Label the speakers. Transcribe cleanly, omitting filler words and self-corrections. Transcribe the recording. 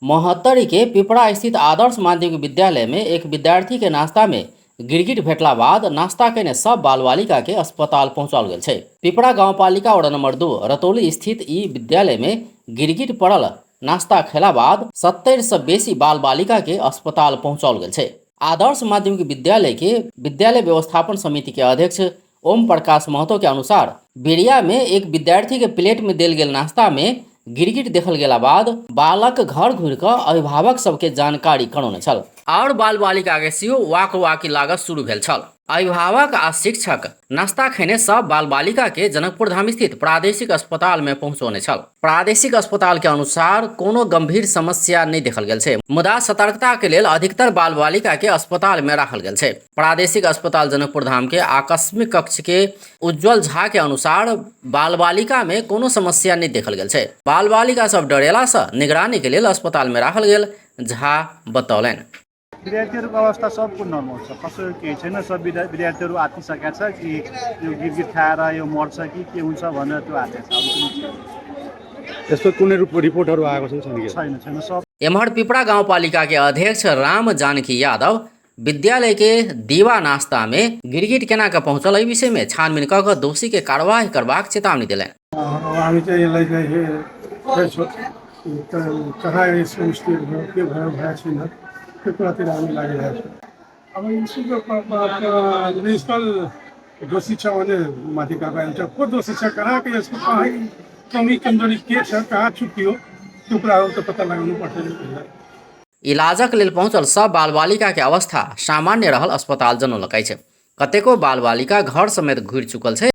Speaker 1: मोहत्तरी के पिपरा स्थित आदर्श माध्यमिक विद्यालय में एक विद्यार्थी के नाश्ता में गिरगिट भेटला बाद नाश्ता केने सब बाल बालिका के अस्पताल पहुंचाल गेल छै। पिपरा गांवपालिका वार्ड नंबर 2 रतौली स्थित ई विद्यालय में गिरगिट पड़ल नाश्ता खेला बाद 70 से बेसी बाल बालिका के अस्पताल पहुंचाल गेल छै। आदर्श माध्यमिक विद्यालय के विद्यालय व्यवस्थापन समिति के अध्यक्ष ओम प्रकाश महतो के अनुसार बेरिया में एक विद्यार्थी के प्लेट में देल गेल नाश्ता में गिरगिट देखल गेला बाद बालक घर घुर कर अभिभावक सबके जानकारी करौने छल और बाल बालिका के सेहो वाक वाकी लागत शुरू भेल छल। अभिभावक आ शिक्षक नाश्ता खेने सब बाल बालिका के जनकपुर धाम स्थित प्रादेशिक अस्पताल में पहुंचौने छल। प्रादेशिक अस्पताल के अनुसार कोनो गंभीर समस्या नहीं देखल गेल छै, मुदा सतर्कता के लेल अधिकतर बाल बालिका के अस्पताल में राखल गेल छै। प्रादेशिक अस्पताल जनकपुर धाम के आकस्मिक कक्ष के उज्जवल झा के अनुसार बाल बालिका में कोनो समस्या नहीं देखल गेल छै। बाल बालिका सब डरेला से निगरानी के लेल अस्पताल में राखल गेल, झा बतौलनि।
Speaker 2: विद्यार्थीहरूको अवस्था सबको नर्मल छ, कसैको केही छैन। सब विद्यार्थीहरू आत्तिसकेका छ कि यो गिरगिट खाएर यो मर्छ कि के हुन्छ भनेर त्यो आत्तिएको छ।
Speaker 3: यस्तो कुनै रिपोर्टहरू आएको
Speaker 2: छैन। सब
Speaker 1: एम्हर पिपरा गांवपालिका के अध्यक्ष राम जानकी यादव विद्यालय के दीवा नाश्ता में गिरगिट केना के पहुंचल एहि विषय में छानबीन कऽ कऽ दोषी के कार्रवाई करबाक चेतावनी देलनि।
Speaker 4: हामी चाहिँ यसलाई कहाँ यसको स्टेट भयो के भयो भएको छैन, त्यो कुरातिर हामी लागिरहेको छौँ। अब स्कुलको प्रिन्सिपल दोषी छ भने माथि कारवाही हुन्छ। को दोषी छ, कहाँको यसको कहाँ कमी कमजोरी के छ, कहाँ छुट्टियो, त्यो कुराहरू त पत्ता लगाउनु पर्छ।
Speaker 1: इलाजक लेल पहुंचल सब बाल बालिका के अवस्था सामान्य रहल अस्पताल जनौलकै छै। कतेको बाल बालिका घर समेत घुरि चुकल छै।